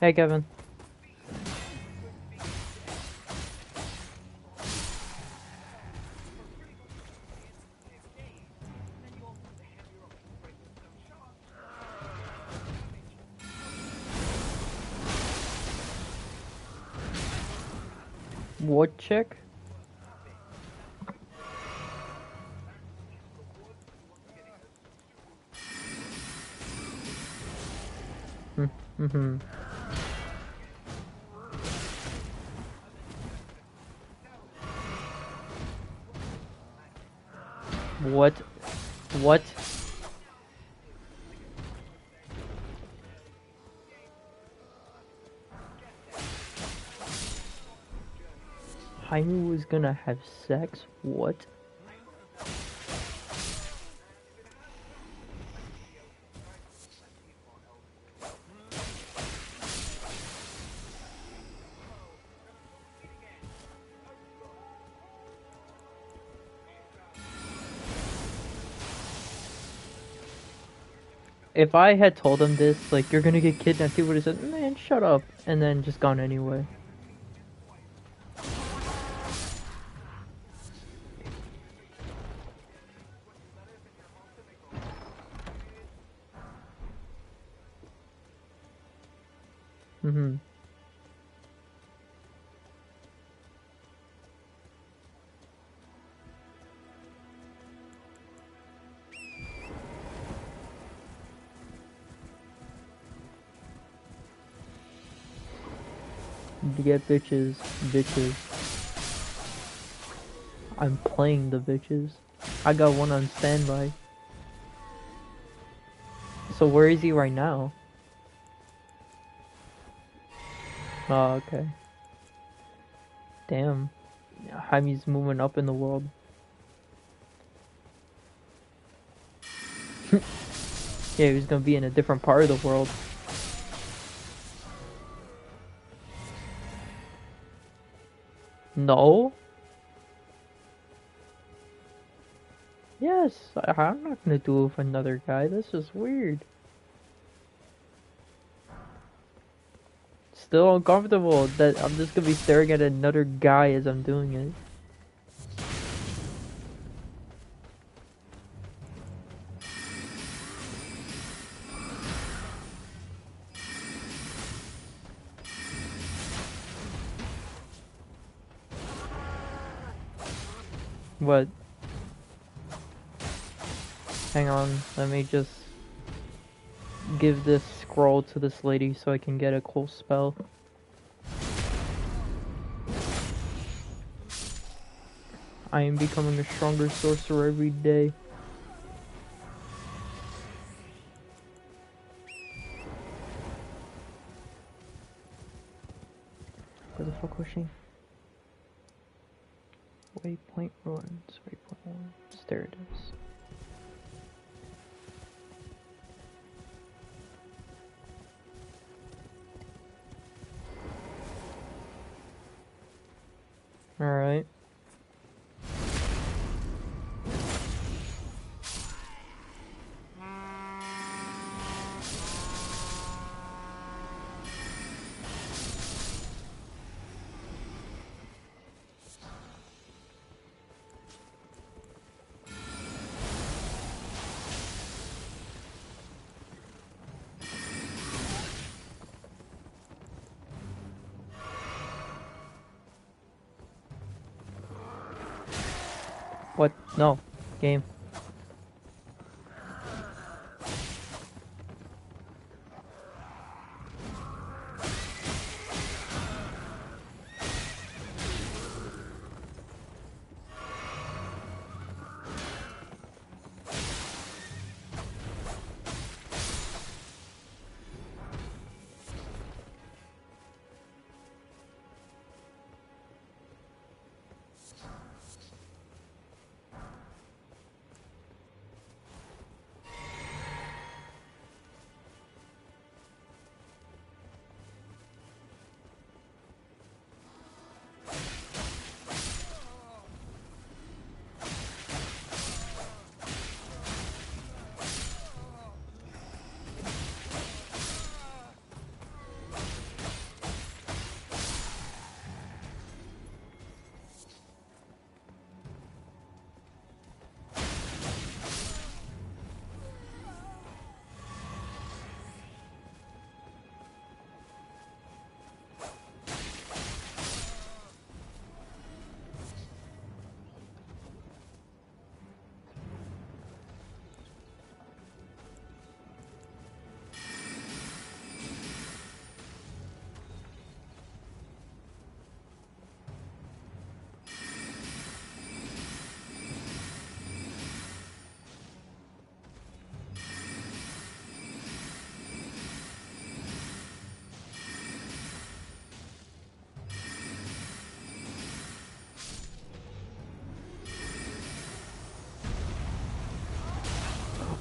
Hey, Kevin. What chick? Mm-hmm. What? What? Jaime was gonna have sex? What? If I had told him this, like, you're gonna get kidnapped, he would have said, man, shut up, and then just gone anyway. Mm-hmm. To get bitches, bitches. I'm playing the bitches. I got one on standby. So where is he right now? Oh, okay. Damn. Jaime's moving up in the world. Yeah, he was gonna be in a different part of the world. No? Yes, I'm not gonna do it with another guy. That's just weird. Still uncomfortable that I'm just gonna be staring at another guy as I'm doing it. What? Hang on, let me just give this scroll to this lady so I can get a cool spell. I am becoming a stronger sorcerer every day. Where the fuck was she? Waypoint ruins. Waypoint ruins. There it is. Alright. What? No. Game.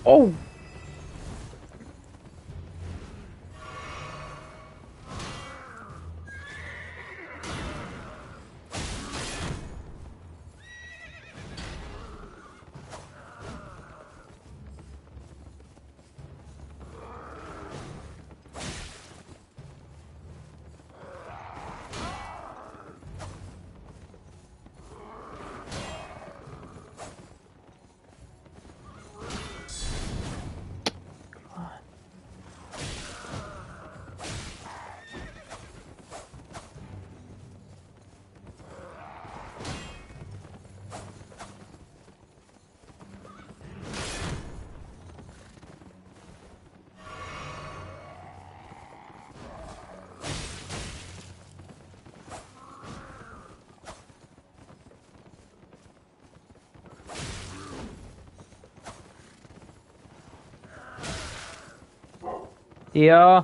Oh! Yeah.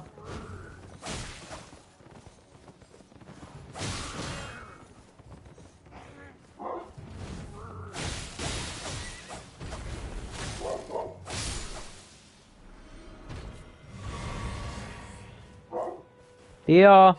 Yeah.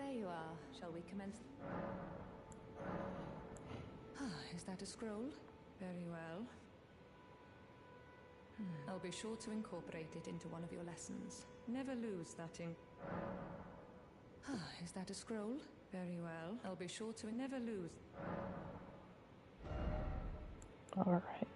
There you are. Shall we commence? Is that a scroll? Very well. I'll be sure to incorporate it into one of your lessons. Never lose that in... Is that a scroll? Very well. I'll be sure to never lose... Alright.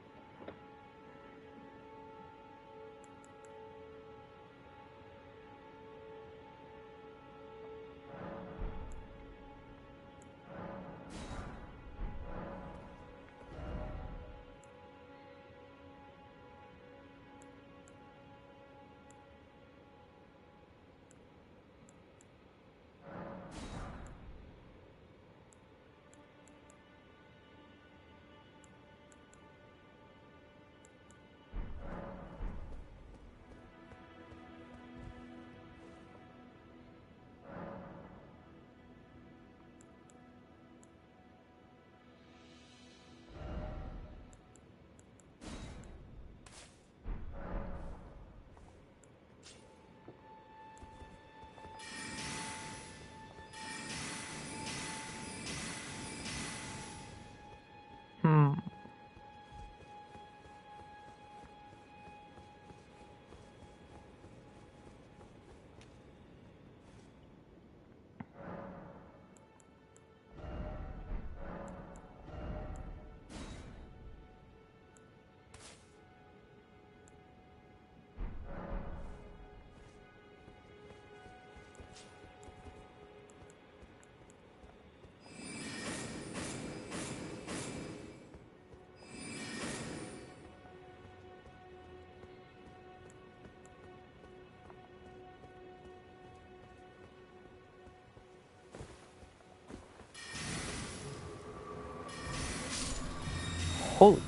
Holy.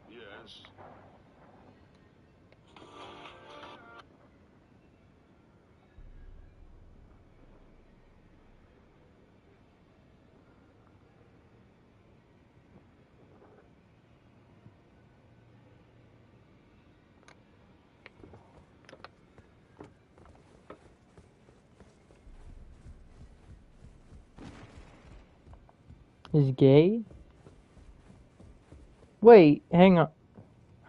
Yes. Is gay? Wait, hang on.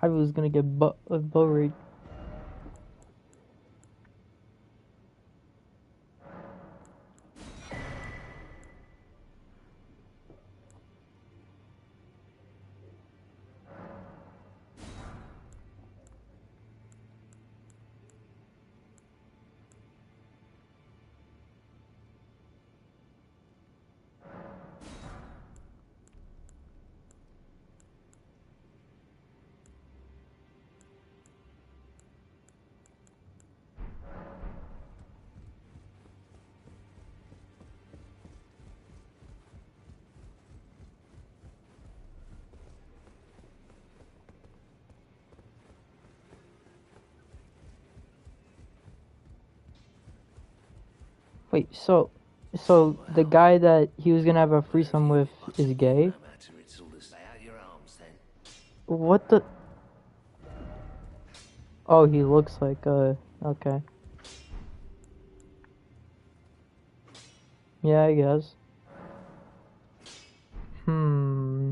I was gonna get bow rage. Wait, so the guy that he was gonna have a threesome with is gay? What the? Oh, he looks like okay. Yeah, I guess. Hmm.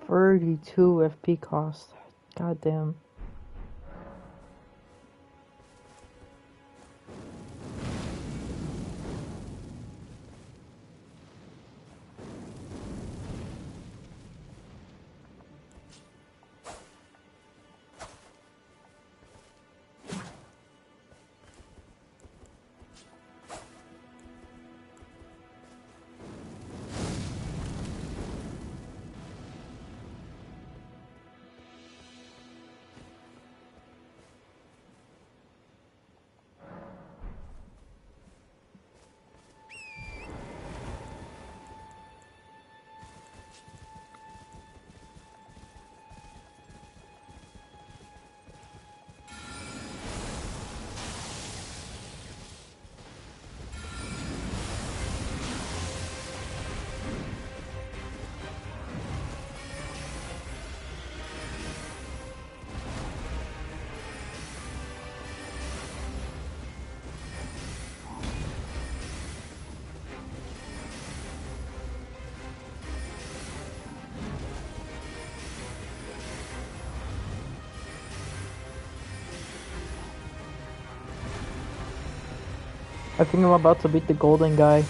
32 FP cost. God damn. I think I'm about to beat the golden guy.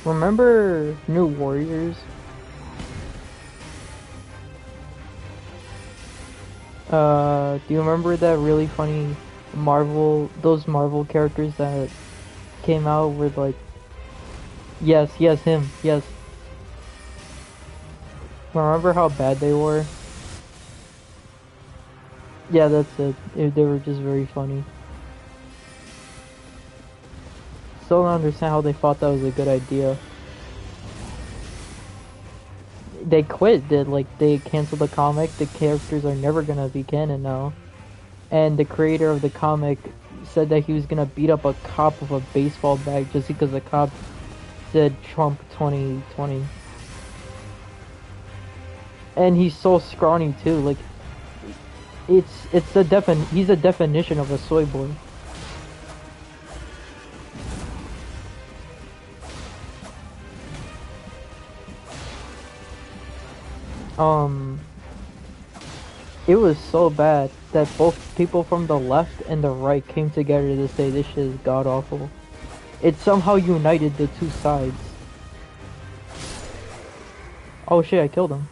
Remember New Warriors? Do you remember that really funny those Marvel characters that came out with like, yes, yes, him, yes. Remember how bad they were? Yeah, that's it. They were just very funny. Still don't understand how they thought that was a good idea. They quit, they canceled the comic, the characters are never gonna be canon now. And the creator of the comic said that he was gonna beat up a cop with a baseball bat just because the cop said Trump 2020. And he's so scrawny too, like it's he's a definition of a soy boy. Um it was so bad that both people from the left and the right came together to say this shit is god awful. It somehow united the two sides. Oh shit, I killed him.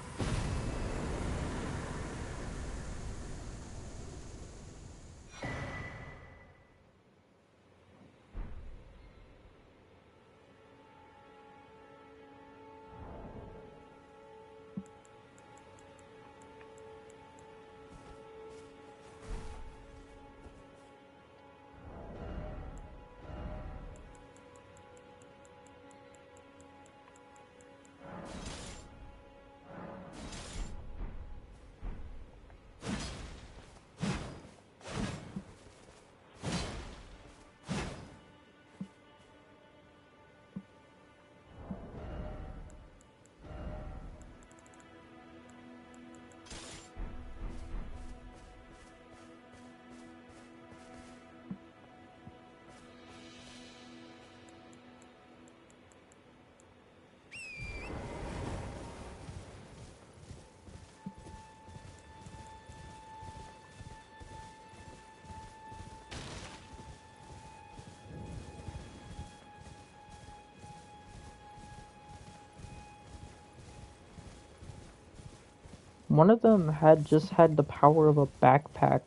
one of them had the power of a backpack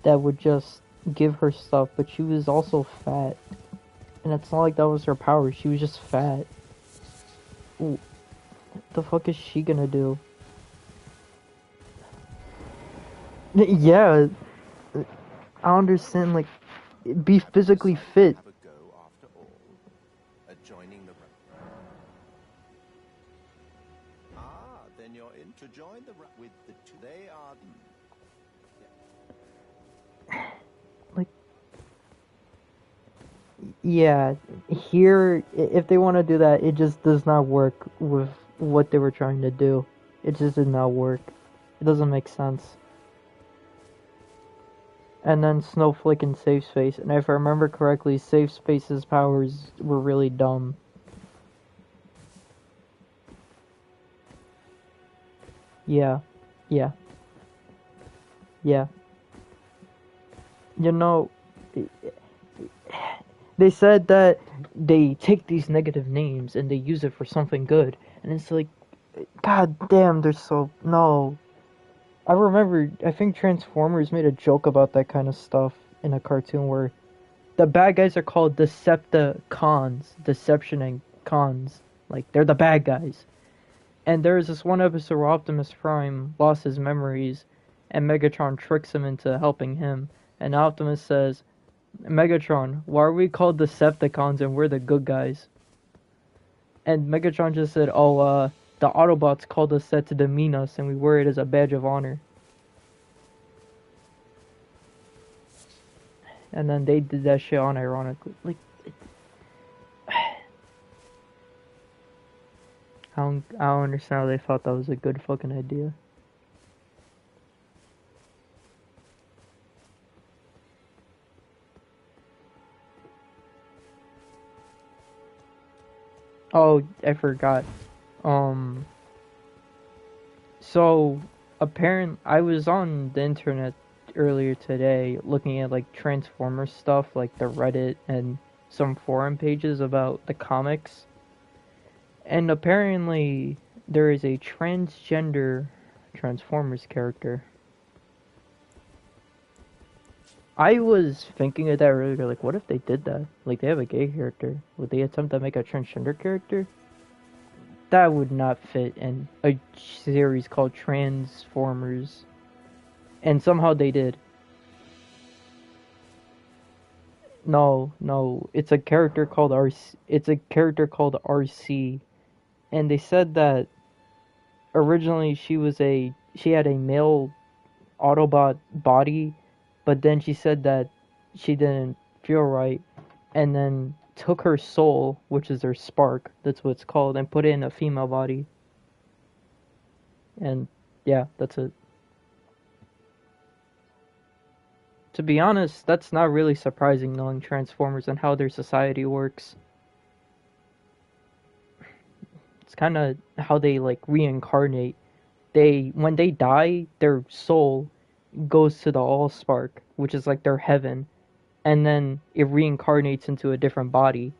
that would just give her stuff, but she was also fat. And it's not like that was her power, she was just fat. Ooh, what the fuck is she gonna do? Yeah, I understand, like, be physically fit. Have a go after all at joining the then you're in to join the with the two. They are Like, yeah, here, if they want to do that, it just does not work with what they were trying to do. It just did not work. It doesn't make sense. And then Snowflake and Safe Space, and if I remember correctly, Safe Space's powers were really dumb. Yeah, yeah, yeah. You know, they said that they take these negative names and they use it for something good, and it's like, god damn, they're so no. I remember, I think Transformers made a joke about that kind of stuff in a cartoon where the bad guys are called Decepticons, Deception and Cons, like they're the bad guys. And there's this one episode where Optimus Prime lost his memories, and Megatron tricks him into helping him. And Optimus says, Megatron, why are we called Decepticons and we're the good guys? And Megatron just said, the Autobots called us that to demean us, and we wear it as a badge of honor. And then they did that shit unironically. Like, I don't understand how they thought that was a good fucking idea. Oh, I forgot. So I was on the internet earlier today looking at like Transformers stuff, like the Reddit and some forum pages about the comics. And apparently there is a transgender Transformers character. I was thinking of that earlier, like what if they did that? Like they have a gay character. Would they attempt to make a transgender character? That would not fit in a series called Transformers. And somehow they did. No, it's a character called RC. It's a character called RC, and they said that originally she had a male Autobot body, but then she said that she didn't feel right, and then took her soul, which is her spark, that's what it's called, and put it in a female body. And yeah, that's it. To be honest, that's not really surprising knowing Transformers and how their society works. It's kind of how they like reincarnate. When they die, their soul goes to the Allspark, which is like their heaven, and then it reincarnates into a different body.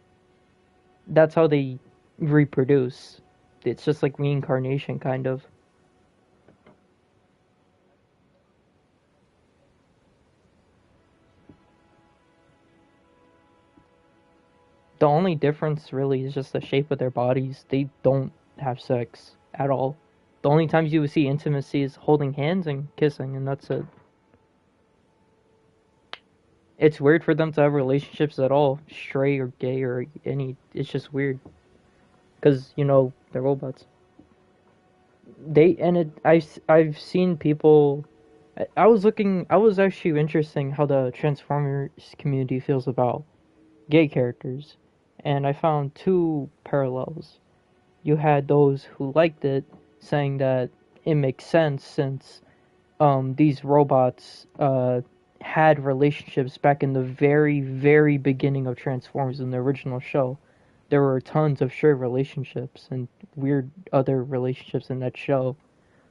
That's how they reproduce. It's just like reincarnation, kind of. The only difference really is just the shape of their bodies. They don't have sex at all. The only times you would see intimacy is holding hands and kissing, and that's it. It's weird for them to have relationships at all, straight or gay or any. It's just weird because they're robots. I've seen people. I was looking. I was actually interesting how the Transformers community feels about gay characters, and I found two parallels. You had those who liked it, saying that it makes sense since these robots had relationships back in the very, very beginning of Transformers in the original show. There were tons of shared relationships and weird other relationships in that show.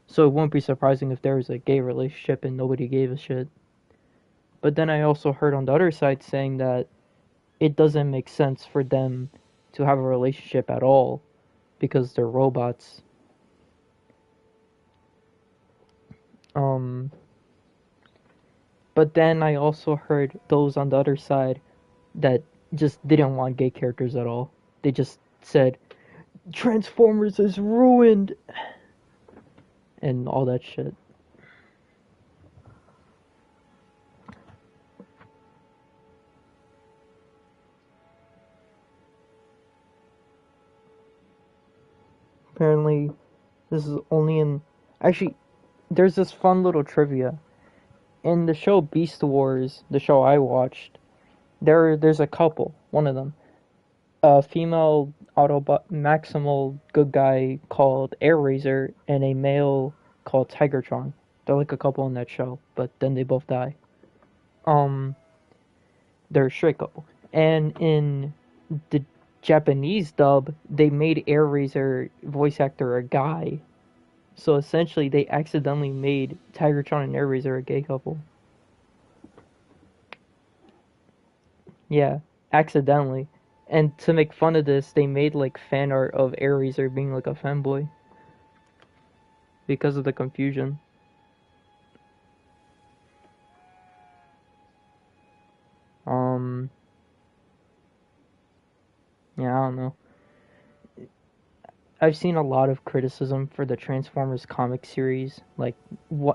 So it won't be surprising if there was a gay relationship and nobody gave a shit. But then I also heard on the other side saying that it doesn't make sense for them to have a relationship at all because they're robots. Um, but then I also heard those on the other side that just didn't want gay characters at all. They just said Transformers is ruined and all that shit. Apparently, this is only in. Actually, there's this fun little trivia. In the show Beast Wars, the show I watched, there's a couple. One of them, a female Autobot Maximal good guy called Air Razor, and a male called Tigertron. They're like a couple in that show, but then they both die. Um, they're a straight couple. And in the Japanese dub, they made Air Razor voice actor a guy. So essentially, they accidentally made Tigertron and Air Razor a gay couple. Yeah, accidentally. And to make fun of this, they made like fan art of Air Razor being like a fanboy because of the confusion. Um, yeah, I don't know. I've seen a lot of criticism for the Transformers comic series. Like,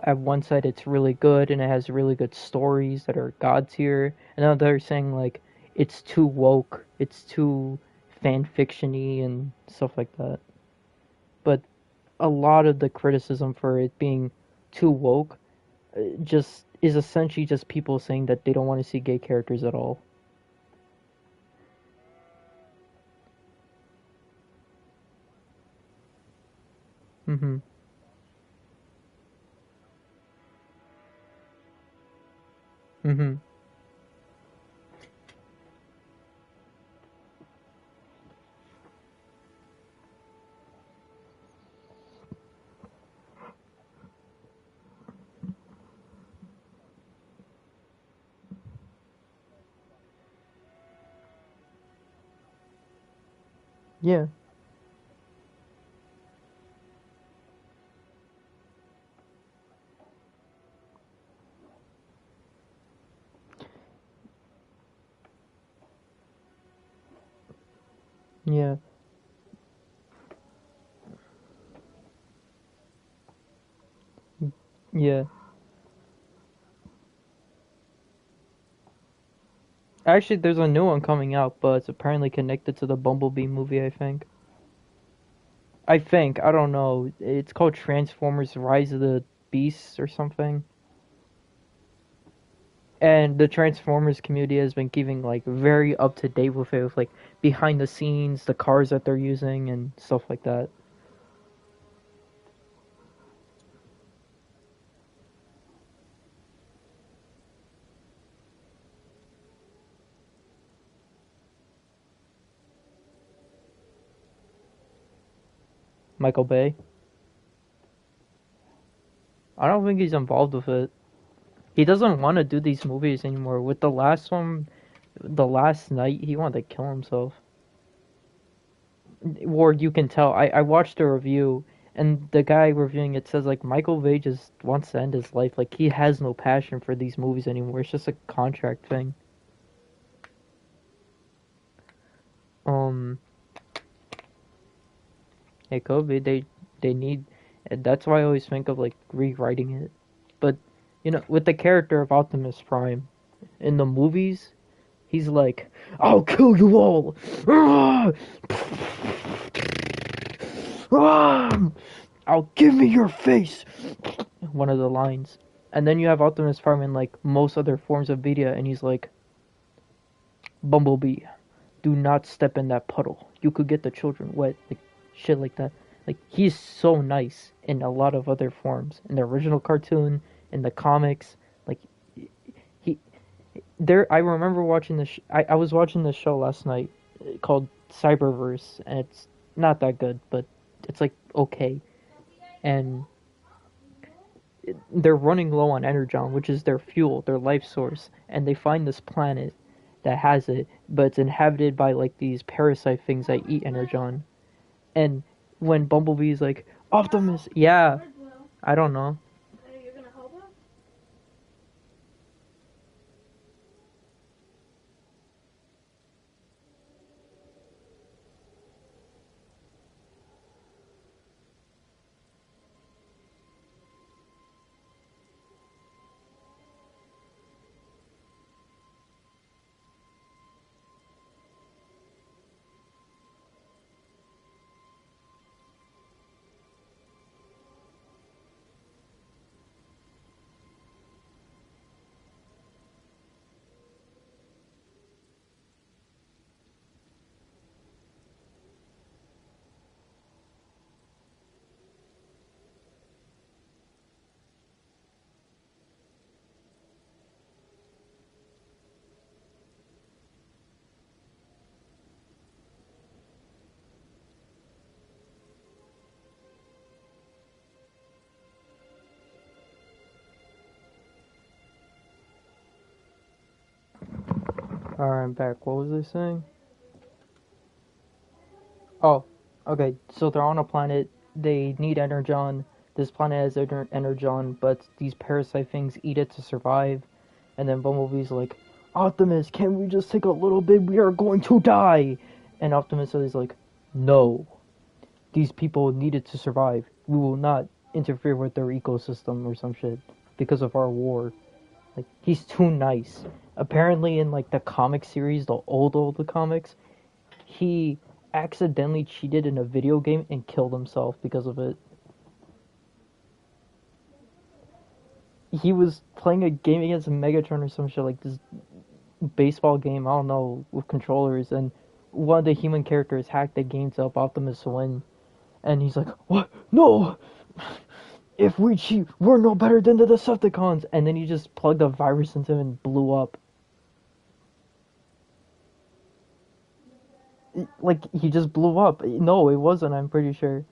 at one side it's really good and it has really good stories that are god tier, and now they're saying like it's too woke, it's too fan fictiony and stuff like that. But a lot of the criticism for it being too woke just is essentially just people saying that they don't want to see gay characters at all. Mhm. Mhm. Yeah. Yeah. Yeah. Actually, there's a new one coming out, but it's apparently connected to the Bumblebee movie, I think. I don't know. It's called Transformers Rise of the Beasts or something. And the Transformers community has been keeping like very up to date with it, with like behind the scenes, the cars that they're using and stuff like that. Michael Bay. I don't think he's involved with it. He doesn't want to do these movies anymore. With the last one, the last night, he wanted to kill himself. Or you can tell. I watched a review, and the guy reviewing it says like Michael Bay just wants to end his life. Like he has no passion for these movies anymore. It's just a contract thing. Um, it could be they need. That's why I always think of like rewriting it. But with the character of Optimus Prime in the movies, he's like, "I'll kill you all." Ah! Ah! I'll give me your face. One of the lines. And then you have Optimus Prime in like most other forms of media, and he's like, Bumblebee, do not step in that puddle. You could get the children wet. Like shit like that. Like he's so nice in a lot of other forms. In the original cartoon, in the comics, like he there. I remember watching this. I was watching this show last night called Cyberverse, and it's not that good, but it's like okay. And they're running low on energon, which is their fuel, their life source, and they find this planet that has it, but it's inhabited by like these parasite things that eat energon. And when Bumblebee's like, Optimus, yeah, I don't know. Alright, I'm back. What was I saying? Oh, okay. So they're on a planet. They need energon. This planet has energon, but these parasite things eat it to survive. And then Bumblebee's like, Optimus, can we just take a little bit? We are going to die. And Optimus is like, no. These people need it to survive. We will not interfere with their ecosystem or some shit because of our war. Like, he's too nice. Apparently, in like the comic series, the old comics, he accidentally cheated in a video game and killed himself because of it. He was playing a game against Megatron or some shit, like this baseball game, I don't know, with controllers, and one of the human characters hacked the game to help Optimus win. And he's like, what? No! If we cheat, we're no better than the Decepticons! And then he just plugged a virus into him and blew up. Like, he just blew up. No, it wasn't, I'm pretty sure.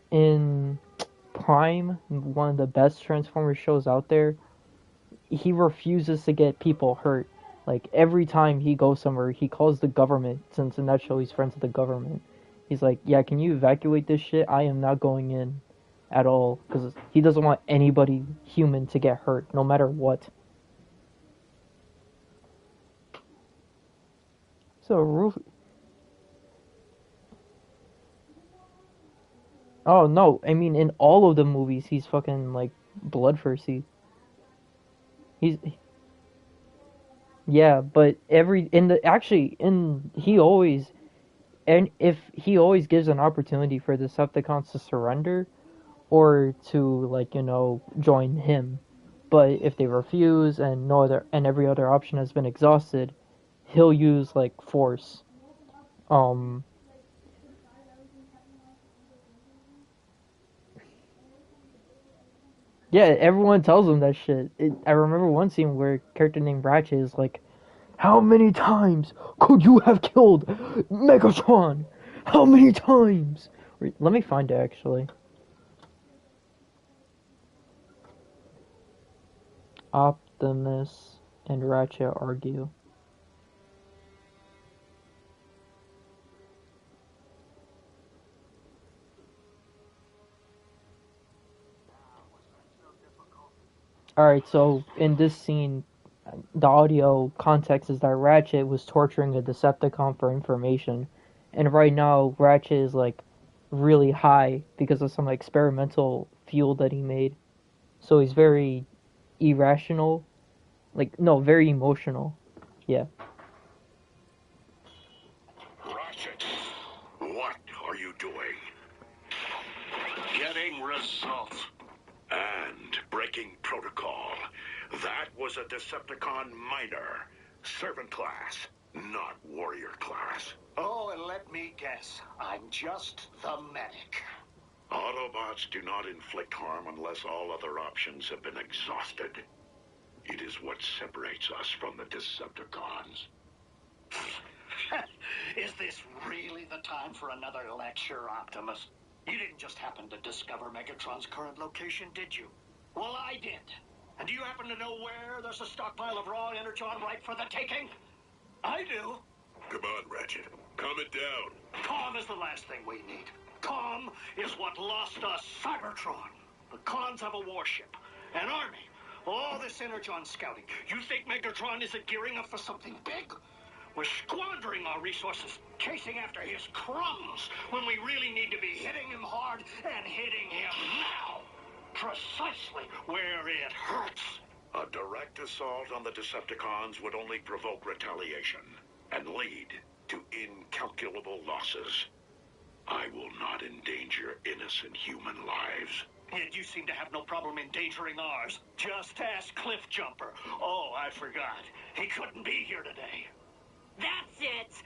In Prime, one of the best Transformers shows out there, he refuses to get people hurt. Like, every time he goes somewhere, he calls the government, since in that show he's friends with the government. He's like, yeah, can you evacuate this shit? I am not going in at all, because he doesn't want anybody human to get hurt, no matter what. So, oh no, I mean, in all of the movies, he's fucking, like, bloodthirsty. He's, yeah, but he always, and if he always gives an opportunity for the Decepticons to surrender, or to, like, join him. But if they refuse and every other option has been exhausted, he'll use, like, force. Um yeah, everyone tells him that shit. I remember one scene where a character named Ratchet is like, how many times could you have killed Megatron? How many times? Let me find it, actually. Optimus and Ratchet argue. Alright, so in this scene, the audio context is that Ratchet was torturing a Decepticon for information. And right now, Ratchet is, like, really high because of some experimental fuel that he made. So he's very irrational. Like, no, very emotional. Yeah. Ratchet, what are you doing? Getting results. And breaking protocol. That was a Decepticon minor. Servant class, not warrior class. Oh, and let me guess. I'm just the medic. Autobots do not inflict harm unless all other options have been exhausted. It is what separates us from the Decepticons. Is this really the time for another lecture, Optimus? You didn't just happen to discover Megatron's current location, did you? Well, I did. And do you happen to know where there's a stockpile of raw energon ripe for the taking? I do. Come on, Ratchet. Calm it down. Calm is the last thing we need. Calm is what lost us Cybertron. The Cons have a warship, an army, all this energon scouting. You think Megatron isn't gearing up for something big? We're squandering our resources chasing after his crumbs when we really need to be hitting him hard and hitting him now. Precisely where it hurts. A direct assault on the Decepticons would only provoke retaliation and lead to incalculable losses. I will not endanger innocent human lives. Yet you seem to have no problem endangering ours. Just ask Cliffjumper. Oh, I forgot. He couldn't be here today. That's it!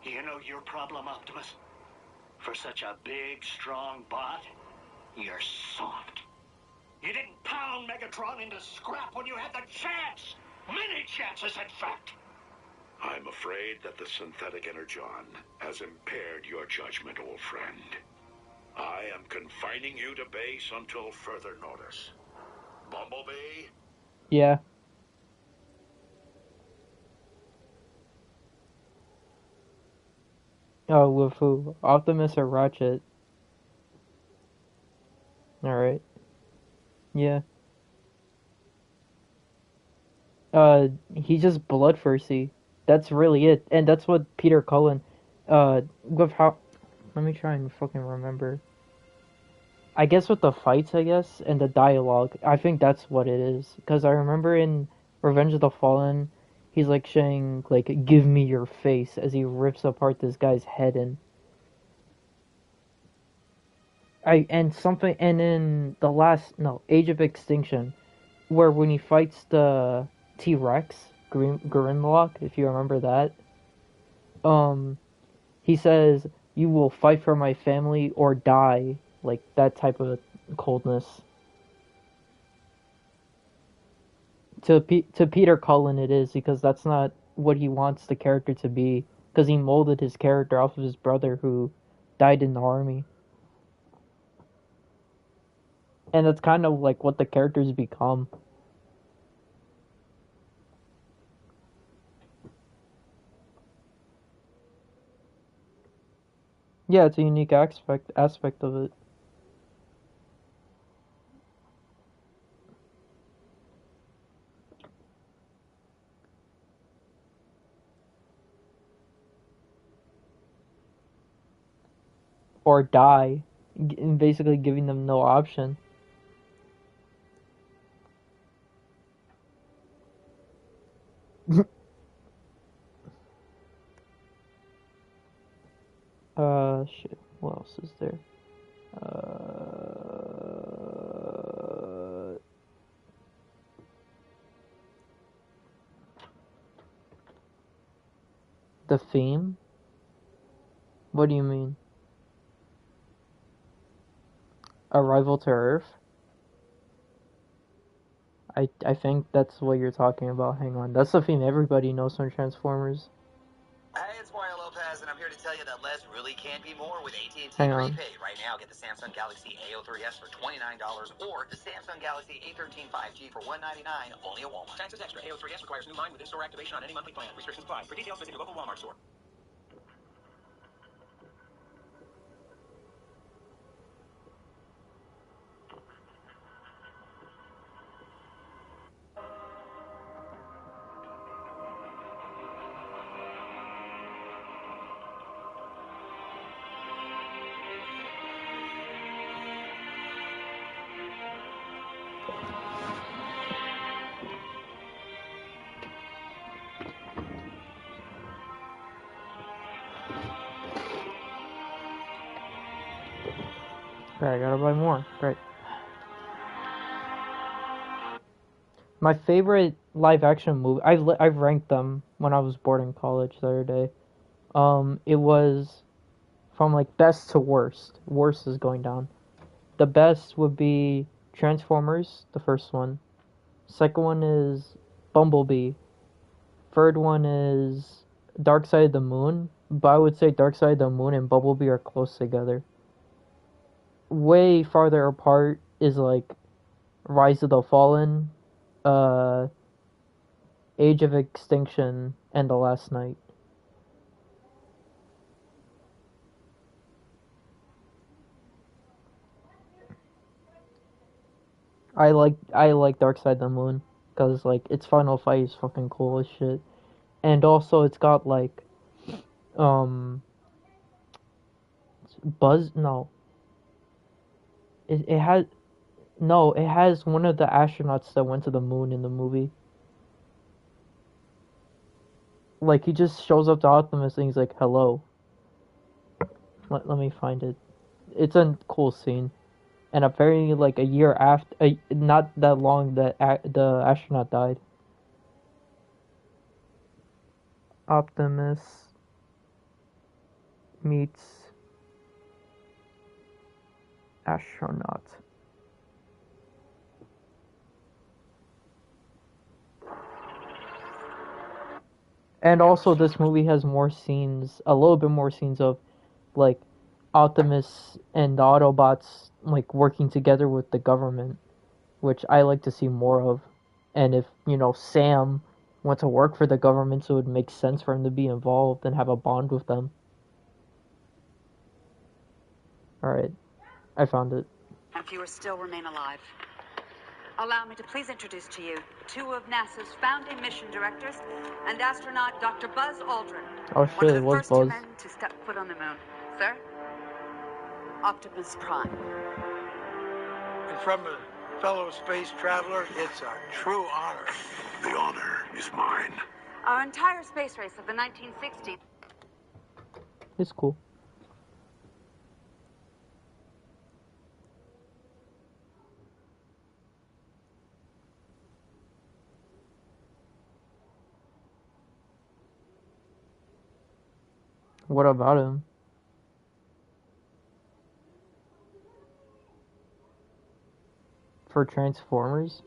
You know your problem, Optimus? For such a big, strong bot, you're soft. You didn't pound Megatron into scrap when you had the chance! Many chances, in fact! I'm afraid that the synthetic energon has impaired your judgment, old friend. I am confining you to base until further notice. Bumblebee? Yeah. Oh, with who? Optimus or Ratchet? Alright. Yeah. He's just bloodthirsty. That's really it. And that's what Peter Cullen, with how... Let me try and fucking remember. I guess with the fights, I guess, and the dialogue, I think that's what it is. Because I remember in Revenge of the Fallen, he's like saying, like, give me your face, as he rips apart this guy's head and... And in the last, no, Age of Extinction, where when he fights the T-Rex, Grimlock, if you remember that, um, he says, you will fight for my family or die, like that type of coldness. To Peter Cullen it is, because that's not what he wants the character to be, because he molded his character off of his brother who died in the army. And that's kind of like what the characters become. Yeah, it's a unique aspect of it. Or die, basically giving them no option. Shit. What else is there? The theme? What do you mean? Arrival to Earth? I think that's what you're talking about. Hang on. That's the theme everybody knows from Transformers. Hey, it's Mario Lopez, and I'm here to tell you that less really can't be more with AT&T Hang on. Prepaid. Right now, get the Samsung Galaxy A03s for $29 or the Samsung Galaxy A13 5G for $199 only at Walmart. Taxes extra. A03s requires new line with in-store activation on any monthly plan. Restrictions apply. For details, visit your local Walmart store. Okay, I gotta buy more. Great. My favorite live action movie. I've ranked them when I was bored in college the other day. It was from like best to worst. Worst is going down. The best would be Transformers, the first one. Second one is Bumblebee. Third one is Dark Side of the Moon. But I would say Dark Side of the Moon and Bumblebee are close together. Way farther apart is like Rise of the Fallen, uh, Age of Extinction, and The Last Night. I like Dark Side of the Moon because like its final fight is fucking cool as shit, and also it's got like um Buzz. No, it has no. It has one of the astronauts that went to the moon in the movie. Like he just shows up to Optimus and he's like, "Hello." Let me find it. It's a cool scene, and apparently like a year after, not that long that the astronaut died. Optimus meets astronaut. And also, this movie has more scenes, a little bit more scenes of, like, Optimus and the Autobots like working together with the government, which I like to see more of. And if, Sam went to work for the government, so it would make sense for him to be involved and have a bond with them. Alright, I found it. And fewer still remain alive. Allow me to please introduce to you two of NASA's founding mission directors and astronaut Dr. Buzz Aldrin. Oh shit, one of it the was first Buzz. two men to step foot on the moon. Sir? Optimus Prime. And from a fellow space traveler, it's a true honor. The honor is mine. Our entire space race of the 1960s. It's cool. What about him? For Transformers?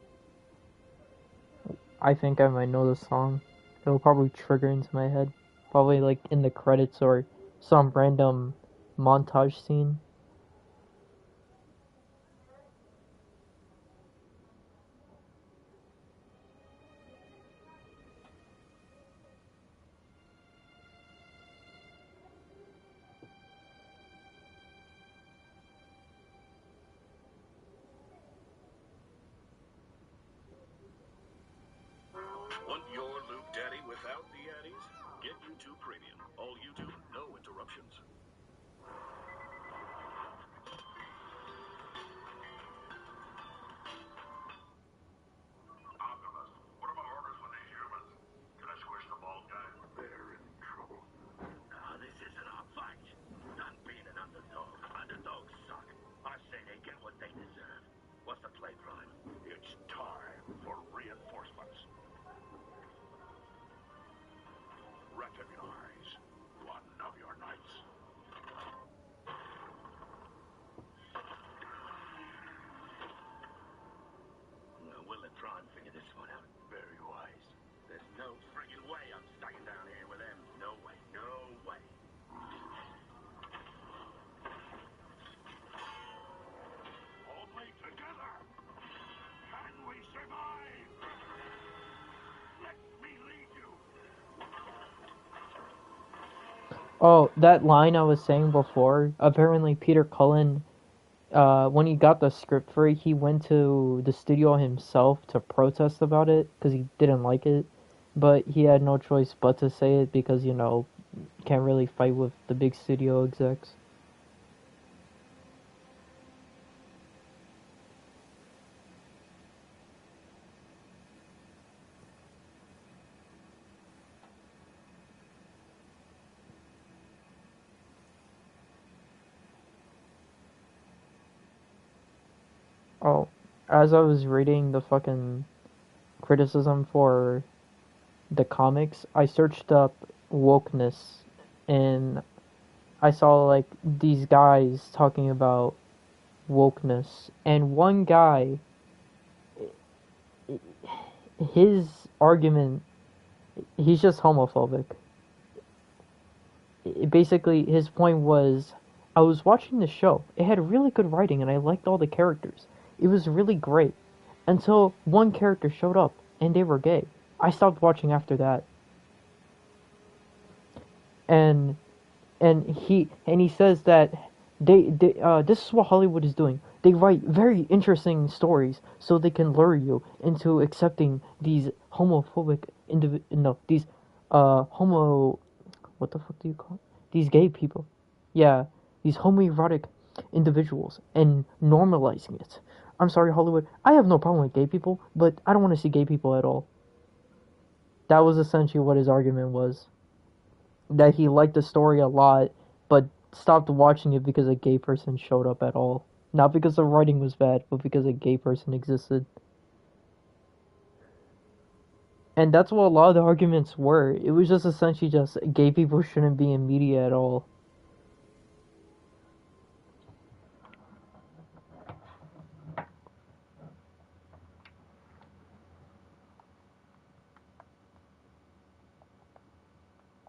I think I might know the song. It'll probably trigger into my head. Probably like in the credits or some random montage scene. Want your Loop Daddy without the addies? Get YouTube Premium. All YouTube, no interruptions. Optimus, what are my orders with these humans? Can I squish the bald guy? They're in trouble. This isn't our fight. Done being an underdog. Underdogs suck. I say they get what they deserve. What's the play, Prime? It's time for reinforcements. Recognize one of your knights. We'll let Tron figure this one out. Very wise. There's no friggin' way I'm staying down here with them. No way. No way. Only together can we survive. Let me lead you. Oh, that line I was saying before, apparently Peter Cullen, when he got the script for it, he went to the studio himself to protest about it, because he didn't like it, but he had no choice but to say it, because, can't really fight with the big studio execs. Oh, as I was reading the fucking criticism for the comics, I searched up wokeness, and I saw, like, these guys talking about wokeness, and one guy, his argument, he's just homophobic. Basically, his point was, I was watching the show, it had really good writing, and I liked all the characters. It was really great. Until one character showed up, and they were gay. I stopped watching after that. And he says that this is what Hollywood is doing. They write very interesting stories so they can lure you into accepting these homophobic what the fuck do you call it? These gay people. Yeah, these homoerotic individuals and normalizing it. I'm sorry, Hollywood. I have no problem with gay people, but I don't want to see gay people at all. That was essentially what his argument was. That he liked the story a lot, but stopped watching it because a gay person showed up at all. Not because the writing was bad, but because a gay person existed. And that's what a lot of the arguments were. It was just essentially just gay people shouldn't be in media at all.